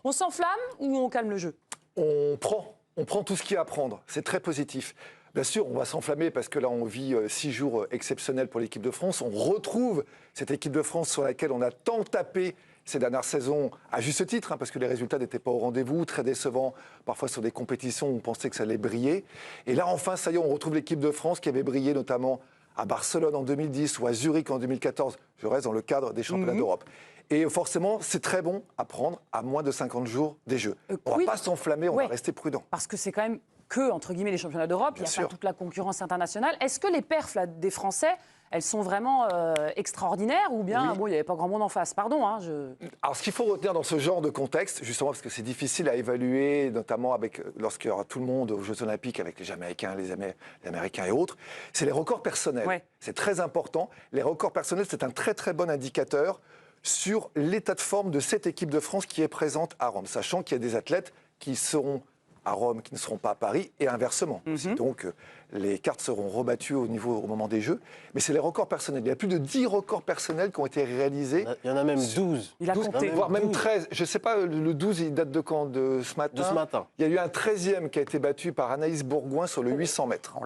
On s'enflamme ou on calme le jeu? On prend tout ce qu'il y a à prendre. C'est très positif. Bien sûr, on va s'enflammer parce que là, on vit 6 jours exceptionnels pour l'équipe de France. On retrouve cette équipe de France sur laquelle on a tant tapé ces dernières saisons, à juste titre, parce que les résultats n'étaient pas au rendez-vous, très décevants, parfois sur des compétitions où on pensait que ça allait briller. Et là, enfin, ça y est, on retrouve l'équipe de France qui avait brillé notamment à Barcelone en 2010 ou à Zurich en 2014. Je reste dans le cadre des championnats d'Europe. Et forcément, c'est très bon à prendre à moins de 50 jours des Jeux. On ne va pas s'enflammer, on va rester prudent. Parce que c'est quand même que, entre guillemets, les championnats d'Europe, il n'y a pas toute la concurrence internationale. Est-ce que les perfs là, des Français, elles sont vraiment extraordinaires ou bien, bon, il n'y avait pas grand monde en face? Pardon. Alors, ce qu'il faut retenir dans ce genre de contexte, justement, parce que c'est difficile à évaluer, notamment lorsqu'il y aura tout le monde aux Jeux Olympiques, avec les Jamaïcains, les Américains et autres, c'est les records personnels. Ouais. C'est très important. Les records personnels, c'est un très, très bon indicateur sur l'état de forme de cette équipe de France qui est présente à Rome, sachant qu'il y a des athlètes qui seront à Rome, qui ne seront pas à Paris, et inversement. Donc, les cartes seront rebattues au moment des Jeux. Mais c'est les records personnels. Il y a plus de 10 records personnels qui ont été réalisés. Il y en a même 12. Il a compté. Voire même 13. Je ne sais pas, le 12, il date de quand? De ce matin? De ce matin. Il y a eu un 13e qui a été battu par Anaïs Bourgoin sur le 800 mètres.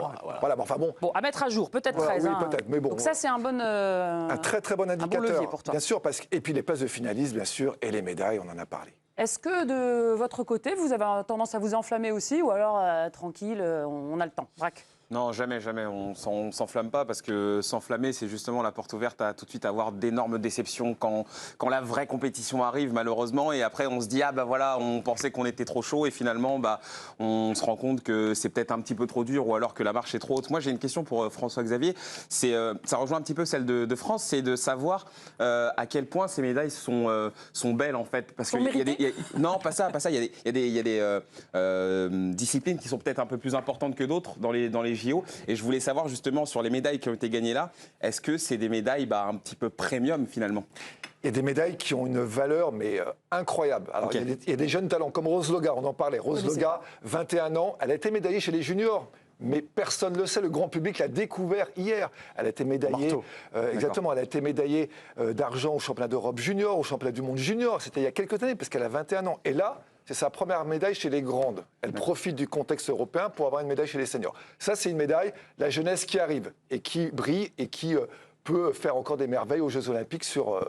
Voilà, enfin bon. Bon, à mettre à jour, peut-être 13. Oui, peut-être, mais bon. Donc ça, c'est un bon... un très, très bon indicateur. Un bon levier pour toi. Bien sûr, et puis les places de finalistes, bien sûr, et les médailles, on en a parlé. Est-ce que de votre côté, vous avez tendance à vous enflammer aussi ou alors tranquille, on a le temps? Braque. Non, jamais. On s'enflamme pas parce que s'enflammer, c'est justement la porte ouverte à tout de suite avoir d'énormes déceptions quand la vraie compétition arrive, malheureusement. Et après, on se dit, voilà, on pensait qu'on était trop chaud et finalement, on se rend compte que c'est peut-être un petit peu trop dur ou alors que la marche est trop haute. Moi, j'ai une question pour François-Xavier. Ça rejoint un petit peu celle de France, c'est de savoir à quel point ces médailles sont belles, en fait. Parce que non, pas ça. Il y a des disciplines qui sont peut-être un peu plus importantes que d'autres dans les JO. Et je voulais savoir justement sur les médailles qui ont été gagnées là, est-ce que c'est des médailles un petit peu premium finalement? Il y a des médailles qui ont une valeur incroyable. Alors, il y a des jeunes talents comme Rose Loga, on en parlait. Rose Loga, 21 ans, elle a été médaillée chez les juniors. Mais personne ne le sait, le grand public l'a découvert hier. Elle a été médaillée, exactement, elle a été médaillée d'argent au championnat d'Europe junior, au championnat du monde junior. C'était il y a quelques années, parce qu'elle a 21 ans. Et là, c'est sa première médaille chez les grandes. Elle profite du contexte européen pour avoir une médaille chez les seniors. Ça, c'est une médaille, la jeunesse qui arrive et qui brille et qui peut faire encore des merveilles aux Jeux Olympiques sur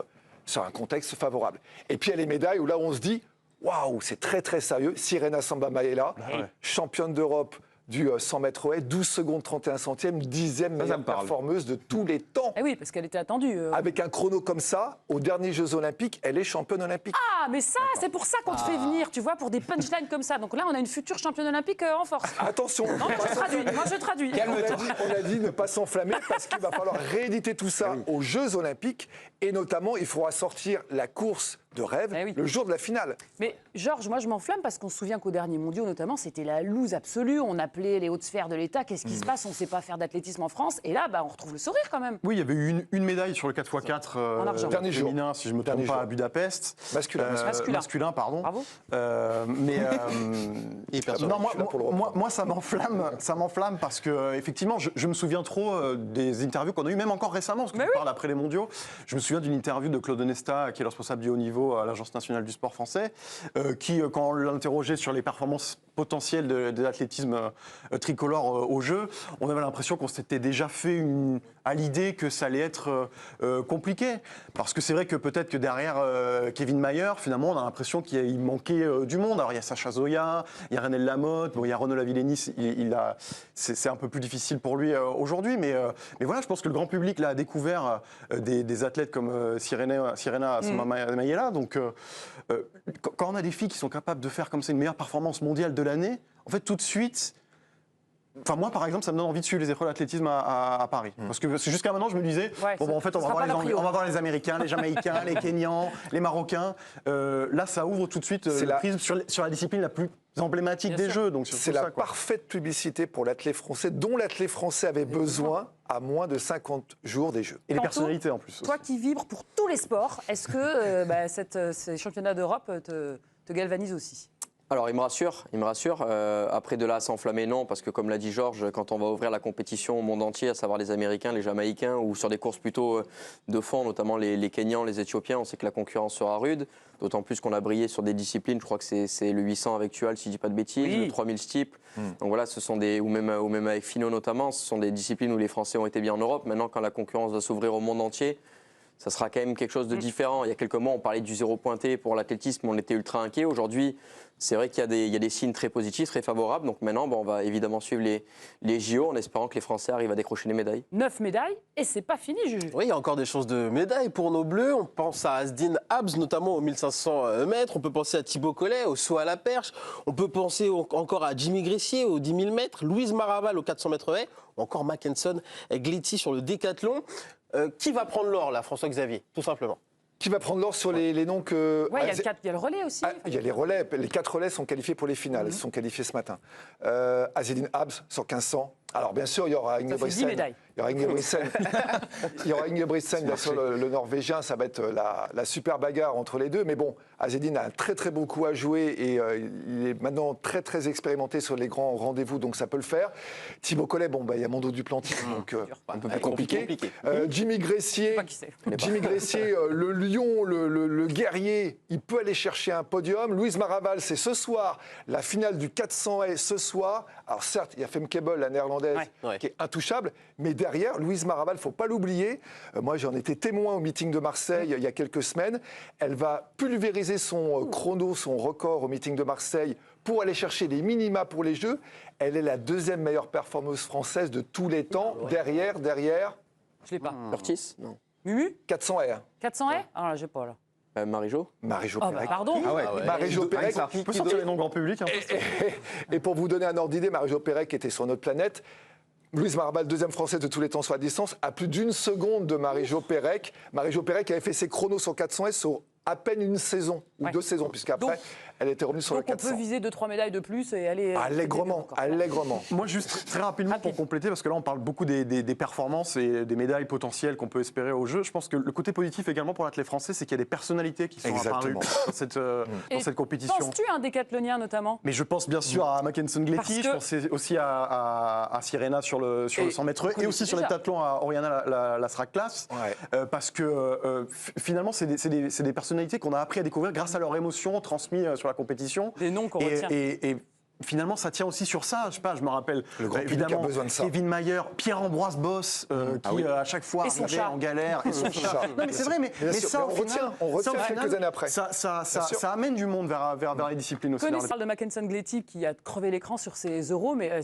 un contexte favorable. Et puis, il y a les médailles où là, on se dit, waouh, c'est très, très sérieux. Sirena Samba Mayela, championne d'Europe du 100 mètres haies, 12 secondes 31 centièmes, 10e meilleure performeuse de tous les temps. Eh oui, parce qu'elle était attendue. Avec un chrono comme ça, aux derniers Jeux Olympiques, elle est championne olympique. Ah, mais ça, c'est pour ça qu'on te fait venir, tu vois, pour des punchlines comme ça. Donc là, on a une future championne olympique en force. Attention. Non, mais je traduis. On a dit ne pas s'enflammer parce qu'il va falloir rééditer tout ça aux Jeux Olympiques. Et notamment, il faudra sortir la course de rêve le jour de la finale. Mais Georges, moi je m'enflamme parce qu'on se souvient qu'aux derniers mondiaux notamment, c'était la loose absolue. On appelait les hautes sphères de l'État. Qu'est-ce qui se passe? On ne sait pas faire d'athlétisme en France. Et là, on retrouve le sourire quand même. Oui, il y avait eu une médaille sur le 4x4 dernier féminin, jour. si je ne me trompe pas, à Budapest. Masculin, pardon. Bravo. Moi, ça m'enflamme parce que effectivement, je me souviens trop des interviews qu'on a eues, même encore récemment, parce que tu parles après les mondiaux. Je me souviens d'une interview de Claude Onesta, qui est le responsable du haut niveau à l'Agence nationale du sport français, qui, quand on l'interrogeait sur les performances potentielles de l'athlétisme tricolore au jeu, on avait l'impression qu'on s'était déjà fait à l'idée que ça allait être compliqué. Parce que c'est vrai que peut-être que derrière Kevin Mayer, finalement, on a l'impression qu'il manquait du monde. Alors il y a Sacha Zoya, il y a Renel Lamotte, il y a Renaud Lavillenie, c'est un peu plus difficile pour lui aujourd'hui. Mais voilà, je pense que le grand public là, a découvert des athlètes comme Sirena Samba Mayela. Donc quand on a des filles qui sont capables de faire comme ça une meilleure performance mondiale de l'année, en fait tout de suite... Enfin, moi, par exemple, ça me donne envie de suivre les épreuves d'athlétisme à Paris. Parce que jusqu'à maintenant, je me disais, en fait, on va voir les Américains, les Jamaïcains, les Kenyans, les Marocains. Là, ça ouvre tout de suite le prisme sur la discipline la plus emblématique des Jeux. C'est la parfaite publicité pour l'athlète français, dont l'athlète français avait besoin à moins de 50 jours des Jeux. Et les personnalités, en plus. Toi qui vibres pour tous les sports, est-ce que ces championnats d'Europe te galvanisent aussi? Alors, il me rassure. Après, de là à s'enflammer, non, parce que comme l'a dit Georges, quand on va ouvrir la compétition au monde entier, à savoir les Américains, les Jamaïcains, ou sur des courses plutôt de fond, notamment les Kenyans, les Éthiopiens, on sait que la concurrence sera rude, d'autant plus qu'on a brillé sur des disciplines, je crois que c'est le 800 avec Tual, si je ne dis pas de bêtises, oui. Le 3000 steeple. Donc voilà, ce sont des, ou même avec Finot notamment, ce sont des disciplines où les Français ont été bien en Europe. Maintenant, quand la concurrence va s'ouvrir au monde entier, ça sera quand même quelque chose de différent. Il y a quelques mois, on parlait du zéro pointé pour l'athlétisme, on était ultra inquiet. Aujourd'hui, c'est vrai qu'il y a des signes très positifs, très favorables. Donc maintenant, on va évidemment suivre les JO en espérant que les Français arrivent à décrocher des médailles. 9 médailles, et c'est pas fini, Juju. Oui, il y a encore des chances de médailles pour nos Bleus. On pense à Asdin Abs, notamment aux 1500 mètres. On peut penser à Thibaut Collet, au saut à la perche. On peut penser encore à Jimmy Gressier, aux 10 000 mètres. Louise Maraval, aux 400 mètres haies. Ou encore Mackenson Gletti sur le décathlon. Qui va prendre l'or, là, François-Xavier, tout simplement? Qui va prendre l'or sur les noms que... Oui, il y a le relais aussi. Il y a les relais. Les 4 relais sont qualifiés pour les finales. Ils sont qualifiés ce matin. Azedine Abs sur 1500. Alors, bien sûr, il y aura Ingebrigtsen. Il y aura Ingebrigtsen, bien sûr, le Norvégien. Ça va être la super bagarre entre les deux. Mais bon, Azedine a un très, très bon coup à jouer et il est maintenant très, très expérimenté sur les grands rendez-vous, donc ça peut le faire. Thibaut Collet, bon, il y a Mondo Duplantis, donc un peu plus compliqué. Jimmy Gressier, le lion, le guerrier, il peut aller chercher un podium. Louise Maraval, c'est ce soir, la finale du 400 haies ce soir. Alors certes, il y a Femke-Bol, la néerlandaise, qui est intouchable, mais derrière, Louise Maraval, il ne faut pas l'oublier. Moi, j'en étais témoin au meeting de Marseille il y a quelques semaines. Elle va pulvériser son chrono, son record au meeting de Marseille pour aller chercher les minima pour les Jeux. Elle est la 2e meilleure performeuse française de tous les temps. Derrière... Je l'ai pas. Curtis? Non. Mumu 400 haies. 400 haies? Ah là, j'ai pas, là. Marie-Jo Pérec. Pardon. Marie-Jo Pérec. On peut sortir les noms grand public. Et pour vous donner un ordre d'idée, Marie-Jo Pérec était sur notre planète. Louise Maraval, 2e française de tous les temps sur la distance, à plus d'1 seconde de Marie-Jo Pérec. Marie-Jo Pérec avait fait ses chronos sur 400 S sur à peine une saison, ou 2 saisons, puisqu'après, elle était revenue sur le 400. Donc on peut viser 2-3 médailles de plus et aller... Allègrement. Moi, juste très rapidement pour compléter, parce que là, on parle beaucoup des performances et des médailles potentielles qu'on peut espérer aux Jeux. Je pense que le côté positif également pour l'athlète français, c'est qu'il y a des personnalités qui sont apparues dans cette compétition. Penses-tu à un décathlonien notamment? Mais je pense bien sûr à Mackenson Gletti, je pense aussi à Sirena sur le 100 mètres et aussi sur les décathlons à Oriana la Sraklas. Parce que finalement, c'est des personnalités qu'on a appris à découvrir grâce à leurs émotions transmises sur la compétition. Des noms qu'on retient. Et finalement, ça tient aussi sur ça. Je sais pas, je me rappelle évidemment Kevin Mayer, Pierre-Ambroise Boss, qui à chaque fois arrivait en galère. Et son chat. Non, mais c'est vrai, mais ça, on retient quelques années après. Ça amène du monde vers les disciplines aussi. On parle de Mackenson Gletti qui a crevé l'écran sur ses euros, mais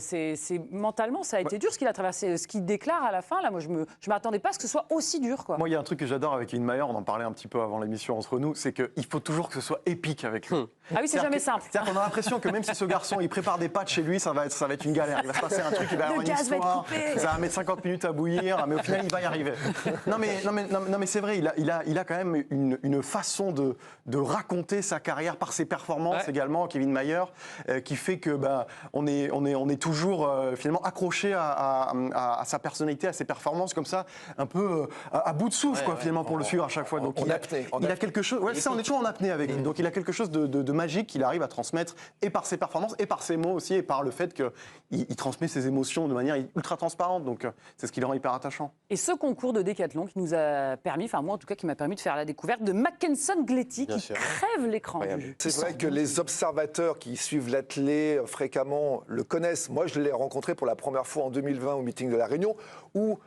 mentalement, ça a été dur ce qu'il a traversé. Ce qu'il déclare à la fin, là, moi, je m'attendais pas à ce que ce soit aussi dur, quoi. Moi, il y a un truc que j'adore avec Kevin Mayer, on en parlait un petit peu avant l'émission entre nous, c'est qu'il faut toujours que ce soit épique avec lui. Ah oui, c'est jamais simple. C'est-à-dire qu'on a l'impression que même si ce garçon il prépare des pâtes chez lui, ça va être une galère. Il va se passer un truc, il va y avoir une histoire, ça va mettre 50 minutes à bouillir, mais au final il va y arriver. Non mais c'est vrai, il a quand même une façon de raconter sa carrière par ses performances également, Kevin Mayer, qui fait que on est toujours finalement accroché à sa personnalité, à ses performances comme ça, un peu à bout de souffle finalement pour le suivre à chaque fois. Donc il a quelque chose. On est toujours en apnée avec lui. Donc il a quelque chose de magique qu'il arrive à transmettre et par ses performances et par ses mots aussi et par le fait qu'il transmet ses émotions de manière ultra transparente. Donc c'est ce qui le rend hyper attachant. Et ce concours de décathlon qui nous a permis, enfin moi en tout cas qui m'a permis de faire la découverte de Mackenson Gletti qui crève l'écran. C'est vrai que les observateurs qui suivent l'athlète fréquemment le connaissent. Moi je l'ai rencontré pour la première fois en 2020 au meeting de La Réunion où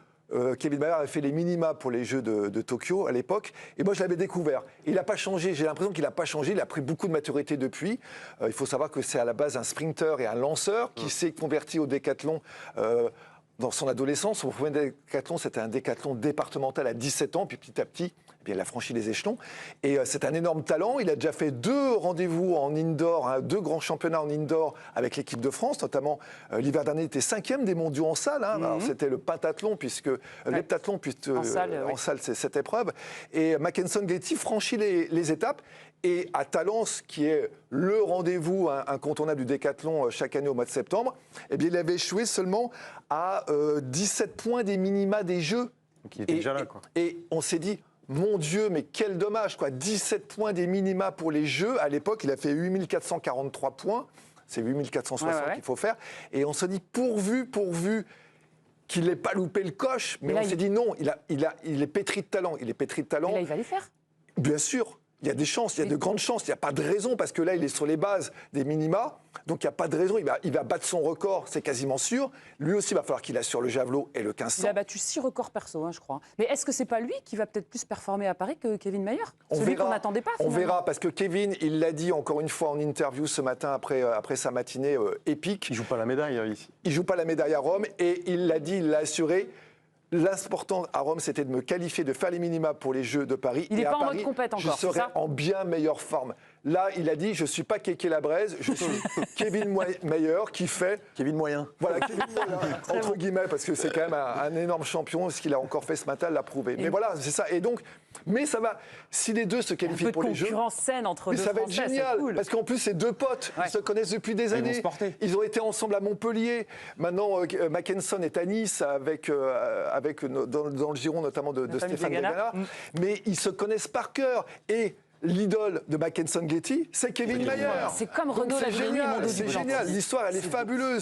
Kevin Mayer avait fait les minima pour les Jeux de Tokyo à l'époque, et moi je l'avais découvert. Il n'a pas changé, j'ai l'impression qu'il n'a pas changé, il a pris beaucoup de maturité depuis. Il faut savoir que c'est à la base un sprinter et un lanceur qui s'est converti au décathlon dans son adolescence. Son premier décathlon, c'était un décathlon départemental à 17 ans, puis petit à petit, il a franchi les échelons. Et c'est un énorme talent. Il a déjà fait 2 rendez-vous en indoor, 2 grands championnats en indoor avec l'équipe de France, notamment l'hiver dernier, il était 5e des mondiaux en salle. Alors, c'était le pentathlon, l'heptathlon, puisque en salle, c'est cette épreuve. Et Mackenson Gletti franchit les étapes. Et à Talence, qui est le rendez-vous incontournable du décathlon chaque année au mois de septembre, eh bien, il avait échoué seulement à 17 points des minima des Jeux. Donc il était déjà là, quoi. Et on s'est dit, Mon Dieu, mais quel dommage, quoi. 17 points des minima pour les Jeux. À l'époque, il a fait 8443 points. C'est 8460 qu'il faut faire. Et on se dit, pourvu qu'il n'ait pas loupé le coche. Mais on s'est dit, non, il est pétri de talent. Il est pétri de talent. Et là, il va les faire. Bien sûr. Il y a des chances, il y a de grandes chances. Il n'y a pas de raison, parce que là, il est sur les bases des minima. Donc, il n'y a pas de raison. Il va battre son record, c'est quasiment sûr. Lui aussi, il va falloir qu'il assure le javelot et le 1500. Il a battu 6 records perso, je crois. Mais est-ce que c'est pas lui qui va peut-être plus performer à Paris que Kevin Mayer? Celui qu'on n'attendait pas, finalement. On verra, parce que Kevin, il l'a dit encore une fois en interview ce matin, après sa matinée épique. Il ne joue pas la médaille, ici. Il ne joue pas la médaille à Rome. Et il l'a dit, il l'a assuré. L'important à Rome, c'était de me qualifier, de faire les minima pour les Jeux de Paris. Il n'est pas en mode compète encore, je serai en bien meilleure forme. Là, il a dit, je ne suis pas Kéké Labrèze, je suis Kevin Mayer qui fait... Kevin Moyen. Voilà, Kevin Moyen, entre guillemets, parce que c'est quand même un énorme champion. Ce qu'il a encore fait ce matin l'a prouvé. Mais voilà, c'est ça. Et donc, mais ça va, si les deux se qualifient pour les Jeux... concurrence saine entre deux ça va être Français, génial, cool. Parce qu'en plus, c'est deux potes. Ils se connaissent depuis des années. Ils vont se porter. Ils ont été ensemble à Montpellier. Maintenant, Mackenson est à Nice avec dans le giron notamment de Stéphane Degana. Mais ils se connaissent par cœur. Et l'idole de Mackenson Getty, c'est Kevin Mayer. C'est comme Renaud Lavillenie et Mondo C'est génial. L'histoire, elle est fabuleuse.